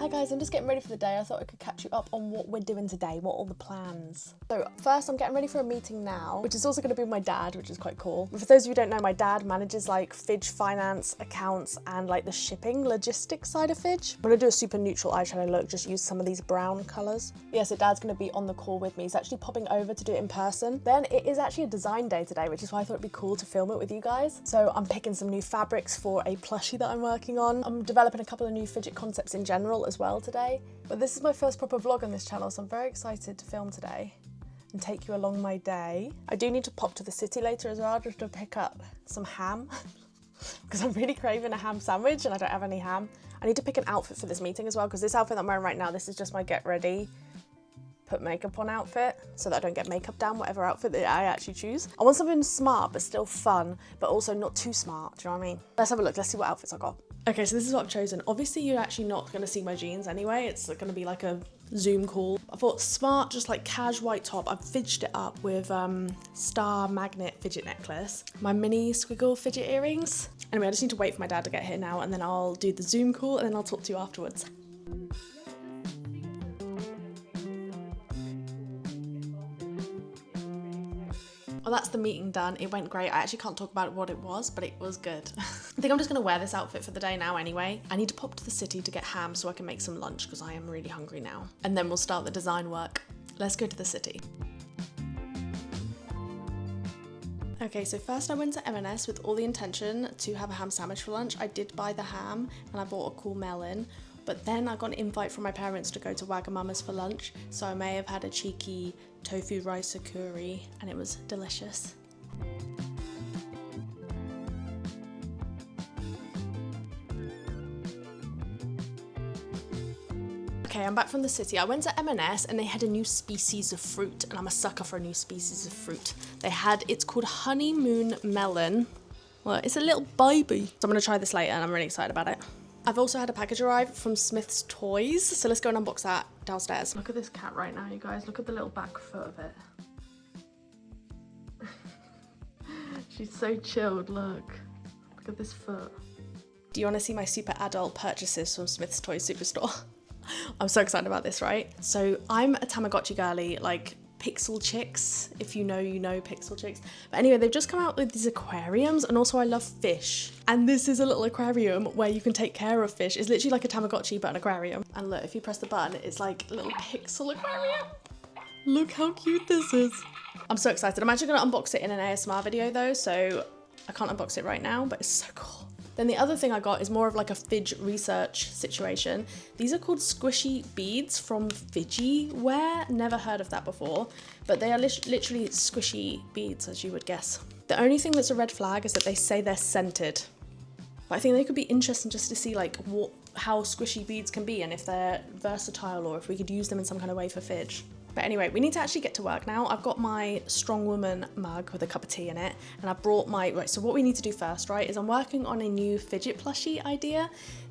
Hi guys, I'm just getting ready for the day. I thought I could catch you up on what we're doing today, what are all the plans. So first I'm getting ready for a meeting now, which is also going to be with my dad, which is quite cool. But for those of you who don't know, my dad manages like Fidge finance, accounts, and like the shipping logistics side of Fidge. I'm going to do a super neutral eyeshadow look, just use some of these brown colours. Yeah, so dad's going to be on the call with me. He's actually popping over to do it in person. Then it is actually a design day today, which is why I thought it'd be cool to film it with you guys. So I'm picking some new fabrics for a plushie that I'm working on. I'm developing a couple of new fidget concepts in general as well today. But this is my first proper vlog on this channel, so I'm very excited to film today and take you along my day. I do need to pop to the city later as well, just to pick up some ham because I'm really craving a ham sandwich and I don't have any ham. I need to pick an outfit for this meeting as well, because this outfit that I'm wearing right now, this is just my get ready, put makeup on outfit so that I don't get makeup down whatever outfit that I actually choose. I want something smart but still fun, but also not too smart, do you know what I mean? Let's have a look, let's see what outfits I got. Okay, so this is what I've chosen. Obviously you're actually not gonna see my jeans anyway, it's gonna be like a Zoom call. I thought smart, just like cash white top. I've fidgeted it up with star magnet fidget necklace, my mini squiggle fidget earrings. Anyway, I just need to wait for my dad to get here now and then I'll do the Zoom call and then I'll talk to you afterwards. Well, that's the meeting done. It went great. I actually can't talk about what it was, but it was good. I think I'm just gonna wear this outfit for the day now anyway. I need to pop to the city to get ham so I can make some lunch because I am really hungry now. And then we'll start the design work. Let's go to the city. Okay, so first I went to M&S with all the intention to have a ham sandwich for lunch. I did buy the ham and I bought a cool melon. But then I got an invite from my parents to go to Wagamama's for lunch, so I may have had a cheeky tofu rice curry and it was delicious. Okay, I'm back from the city. I went to M&S and they had a new species of fruit, and I'm a sucker for a new species of fruit. It's called honeymoon melon. Well, it's a little baby. So I'm gonna try this later and I'm really excited about it. I've also had a package arrive from Smith's Toys, so let's go and unbox that downstairs. Look at this cat right now, you guys. Look at the little back foot of it. She's so chilled, look. Look at this foot. Do you want to see my super adult purchases from Smith's Toys Superstore? I'm so excited about this, right? So I'm a Tamagotchi girly, like Pixel Chicks, if you know, you know Pixel Chicks. But anyway, they've just come out with these aquariums, and also I love fish. And this is a little aquarium where you can take care of fish. It's literally like a Tamagotchi, but an aquarium. And look, if you press the button, it's like a little pixel aquarium. Look how cute this is. I'm so excited. I'm actually gonna unbox it in an ASMR video though, so I can't unbox it right now, but it's so cool. Then the other thing I got is more of like a Fidge research situation. These are called squishy beads from Fidge Wear. Never heard of that before, but they are literally squishy beads, as you would guess. The only thing that's a red flag is that they say they're scented. But I think they could be interesting just to see like how squishy beads can be and if they're versatile or if we could use them in some kind of way for Fidge. But anyway, we need to actually get to work now. I've got my Strong Woman mug with a cup of tea in it, and I brought right, so what we need to do first, right, is I'm working on a new fidget plushie idea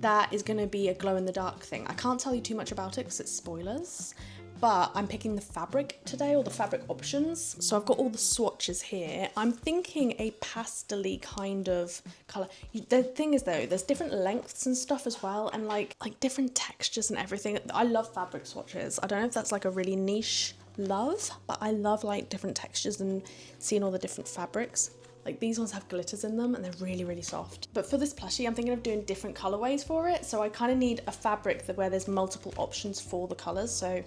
that is gonna be a glow in the dark thing. I can't tell you too much about it because it's spoilers, but I'm picking the fabric today, or the fabric options. So I've got all the swatches here. I'm thinking a pastel-y kind of color. The thing is though, there's different lengths and stuff as well, and like different textures and everything. I love fabric swatches. I don't know if that's like a really niche love, but I love like different textures and seeing all the different fabrics. Like these ones have glitters in them and they're really, really soft. But for this plushie, I'm thinking of doing different colorways for it. So I kind of need a fabric where there's multiple options for the colors. So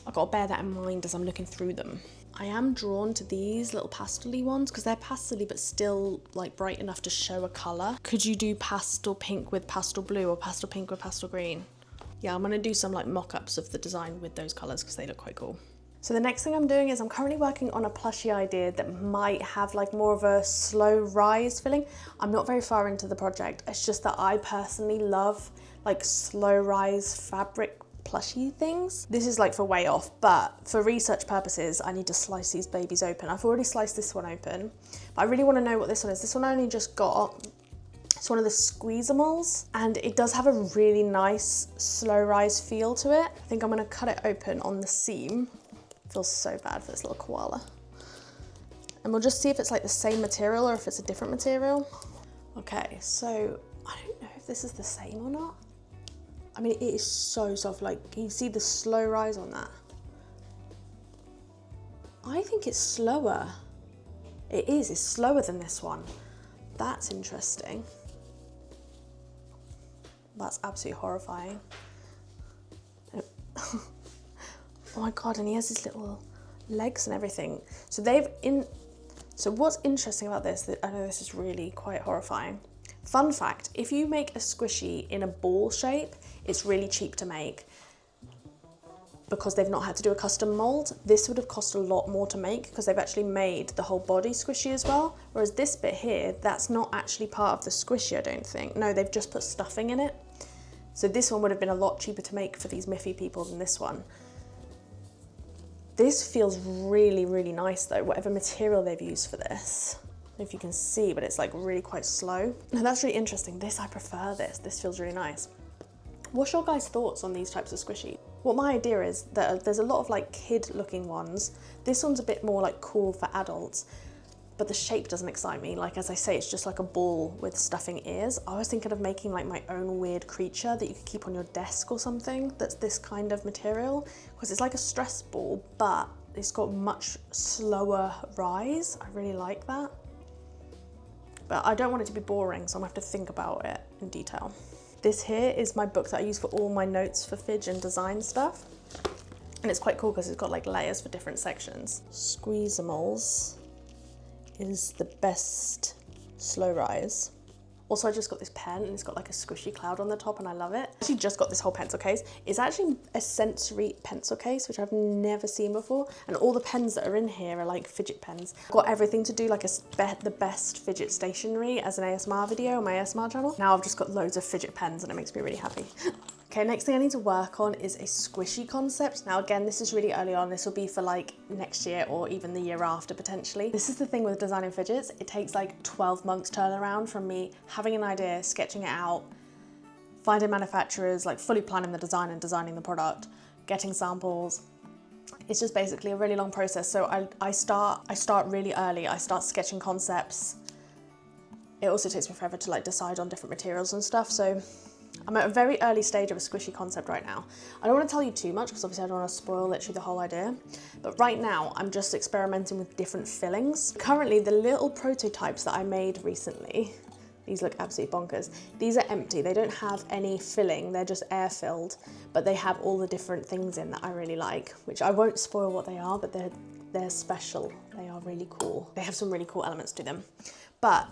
I've got to bear that in mind as I'm looking through them. I am drawn to these little pastel-y ones because they're pastel-y but still like bright enough to show a colour. Could you do pastel pink with pastel blue or pastel pink with pastel green? Yeah, I'm going to do some like mock-ups of the design with those colours because they look quite cool. So the next thing I'm doing is I'm currently working on a plushie idea that might have like more of a slow rise feeling. I'm not very far into the project. It's just that I personally love like slow rise fabric plushie things. This is like for way off, but for research purposes, I need to slice these babies open. I've already sliced this one open, but I really want to know what this one is. This one I only just got. It's one of the Squeezamals, and it does have a really nice slow rise feel to it. I think I'm going to cut it open on the seam. Feels so bad for this little koala. And we'll just see if it's like the same material or if it's a different material. Okay, so I don't know if this is the same or not. I mean, it is so soft. Like, can you see the slow rise on that? I think it's slower. It is, it's slower than this one. That's interesting. That's absolutely horrifying. Oh my God, and he has his little legs and everything. So what's interesting about this, I know this is really quite horrifying. Fun fact, if you make a squishy in a ball shape, it's really cheap to make because they've not had to do a custom mold. This would have cost a lot more to make because they've actually made the whole body squishy as well. Whereas this bit here, that's not actually part of the squishy, I don't think. No, they've just put stuffing in it. So this one would have been a lot cheaper to make for these Miffy people than this one. This feels really, really nice though, whatever material they've used for this. I don't know if you can see, but it's like really quite slow. And that's really interesting. I prefer this. This feels really nice. What's your guys' thoughts on these types of squishy? What my idea is that there's a lot of like kid looking ones. This one's a bit more like cool for adults, but the shape doesn't excite me. Like, as I say, it's just like a ball with stuffing ears. I was thinking of making like my own weird creature that you could keep on your desk or something that's this kind of material, because it's like a stress ball, but it's got much slower rise. I really like that. But I don't want it to be boring, so I'm gonna have to think about it in detail. This here is my book that I use for all my notes for Fidge and design stuff. And it's quite cool because it's got like layers for different sections. Squeezimals is the best slow rise. Also, I just got this pen and it's got like a squishy cloud on the top and I love it. I actually just got this whole pencil case. It's actually a sensory pencil case, which I've never seen before. And all the pens that are in here are like fidget pens. Got everything to do like the best fidget stationery as an ASMR video on my ASMR channel. Now I've just got loads of fidget pens and it makes me really happy. Okay, next thing I need to work on is a squishy concept. Now again, this is really early on. This will be for like next year or even the year after potentially. This is the thing with designing fidgets. It takes like 12 months turnaround from me having an idea, sketching it out, finding manufacturers, like fully planning the design and designing the product, getting samples. It's just basically a really long process. So I start really early. I start sketching concepts. It also takes me forever to like decide on different materials and stuff. So I'm at a very early stage of a squishy concept right now. I don't want to tell you too much because obviously I don't want to spoil literally the whole idea. But right now I'm just experimenting with different fillings. Currently the little prototypes that I made recently, these look absolutely bonkers. These are empty, they don't have any filling, they're just air filled, but they have all the different things in that I really like, which I won't spoil what they are, but they're special. They are really cool. They have some really cool elements to them. But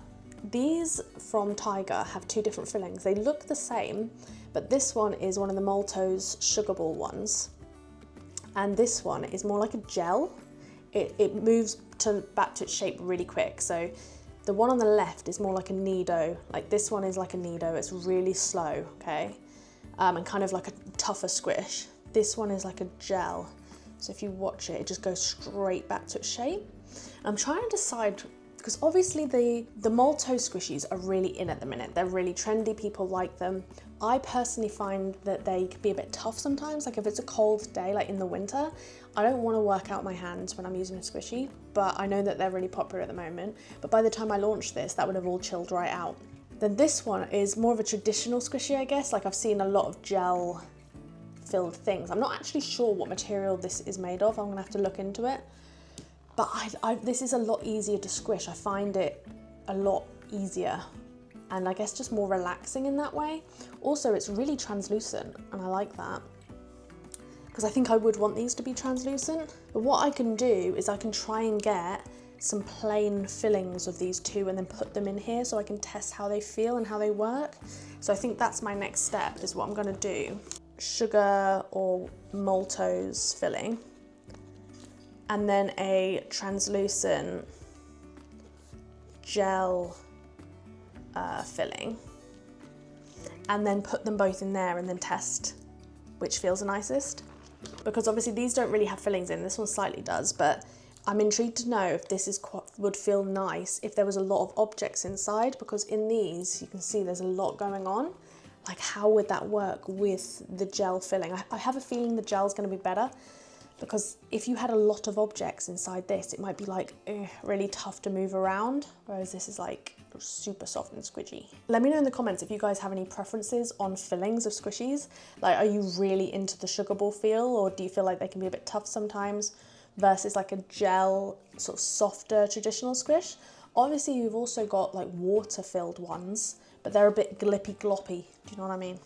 these from Tiger have two different fillings. They look the same, but this one is one of the Maltose sugar ball ones. And this one is more like a gel. It moves back to its shape really quick. So the one on the left is more like a Nido. Like this one is like a Nido, it's really slow, okay? And kind of like a tougher squish. This one is like a gel. So if you watch it, it just goes straight back to its shape. I'm trying to decide, because obviously the Maltose squishies are really in at the minute. They're really trendy, people like them. I personally find that they can be a bit tough sometimes. Like if it's a cold day, like in the winter, I don't want to work out my hands when I'm using a squishy, but I know that they're really popular at the moment. But by the time I launch this, that would have all chilled right out. Then this one is more of a traditional squishy, I guess. Like I've seen a lot of gel filled things. I'm not actually sure what material this is made of. I'm gonna have to look into it. But this is a lot easier to squish. I find it a lot easier and I guess just more relaxing in that way. Also, it's really translucent and I like that because I think I would want these to be translucent. But what I can do is I can try and get some plain fillings of these two and then put them in here so I can test how they feel and how they work. So I think that's my next step, is what I'm gonna do. Sugar or maltose filling, and then a translucent gel filling, and then put them both in there and then test which feels the nicest. Because obviously these don't really have fillings in, this one slightly does, but I'm intrigued to know if this would feel nice if there was a lot of objects inside, because in these you can see there's a lot going on. Like how would that work with the gel filling? I have a feeling the gel's gonna be better, because if you had a lot of objects inside this, it might be like really tough to move around, whereas this is like Looks super soft and squidgy. Let me know in the comments if you guys have any preferences on fillings of squishies. Like, are you really into the sugar ball feel, or do you feel like they can be a bit tough sometimes versus like a gel, sort of softer traditional squish? Obviously, you've also got like water-filled ones, but they're a bit glippy gloppy. Do you know what I mean?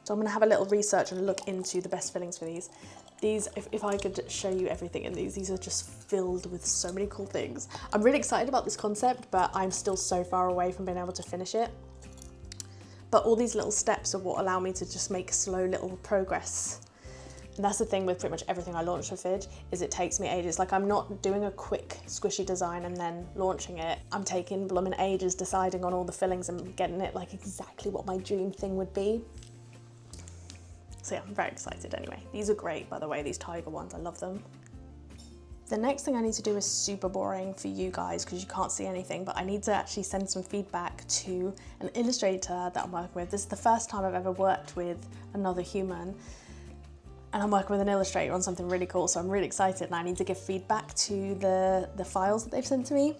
So I'm gonna have a little research and look into the best fillings for these. These, if I could show you everything in these are just filled with so many cool things. I'm really excited about this concept, but I'm still so far away from being able to finish it. But all these little steps are what allow me to just make slow little progress. And that's the thing with pretty much everything I launch for Fidge, is it takes me ages. Like, I'm not doing a quick squishy design and then launching it. I'm taking blooming ages deciding on all the fillings and getting it like exactly what my dream thing would be. So yeah, I'm very excited anyway. These are great, by the way, these tiger ones, I love them. The next thing I need to do is super boring for you guys because you can't see anything, but I need to actually send some feedback to an illustrator that I'm working with. This is the first time I've ever worked with another human, and I'm working with an illustrator on something really cool, so I'm really excited, and I need to give feedback to the files that they've sent to me.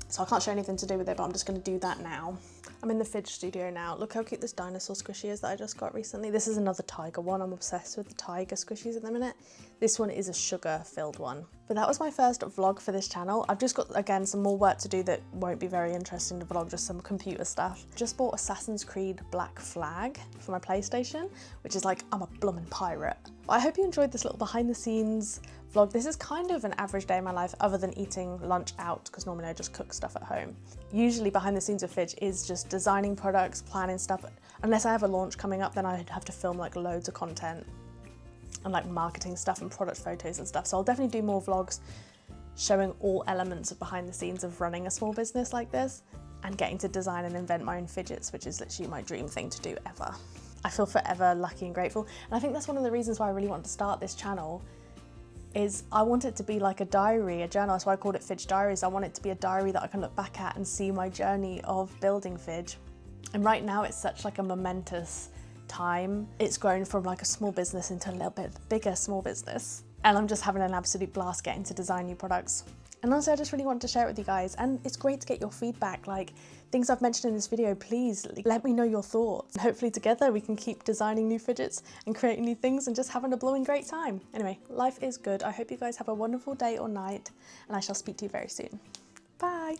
So I can't show anything to do with it, but I'm just gonna do that now. I'm in the Fidge studio now. Look how cute this dinosaur squishy is that I just got recently. This is another tiger one. I'm obsessed with the tiger squishies at the minute. This one is a sugar-filled one. But that was my first vlog for this channel. I've just got, again, some more work to do that won't be very interesting to vlog, just some computer stuff. Just bought Assassin's Creed Black Flag for my PlayStation, which is like, I'm a bloomin' pirate. I hope you enjoyed this little behind the scenes vlog. This is kind of an average day in my life other than eating lunch out, because normally I just cook stuff at home. Usually behind the scenes of Fidge is just designing products, planning stuff. Unless I have a launch coming up, then I'd have to film like loads of content and like marketing stuff and product photos and stuff. So I'll definitely do more vlogs showing all elements of behind the scenes of running a small business like this and getting to design and invent my own fidgets, which is literally my dream thing to do ever. I feel forever lucky and grateful. And I think that's one of the reasons why I really want to start this channel, is I want it to be like a diary, a journal. That's why I called it Fidge Diaries. I want it to be a diary that I can look back at and see my journey of building Fidge. And right now it's such like a momentous time. It's grown from like a small business into a little bit bigger small business. And I'm just having an absolute blast getting to design new products. And honestly, I just really wanted to share it with you guys. And it's great to get your feedback, like things I've mentioned in this video. Please let me know your thoughts. And hopefully together we can keep designing new fidgets and creating new things and just having a blowing great time. Anyway, life is good. I hope you guys have a wonderful day or night, and I shall speak to you very soon. Bye.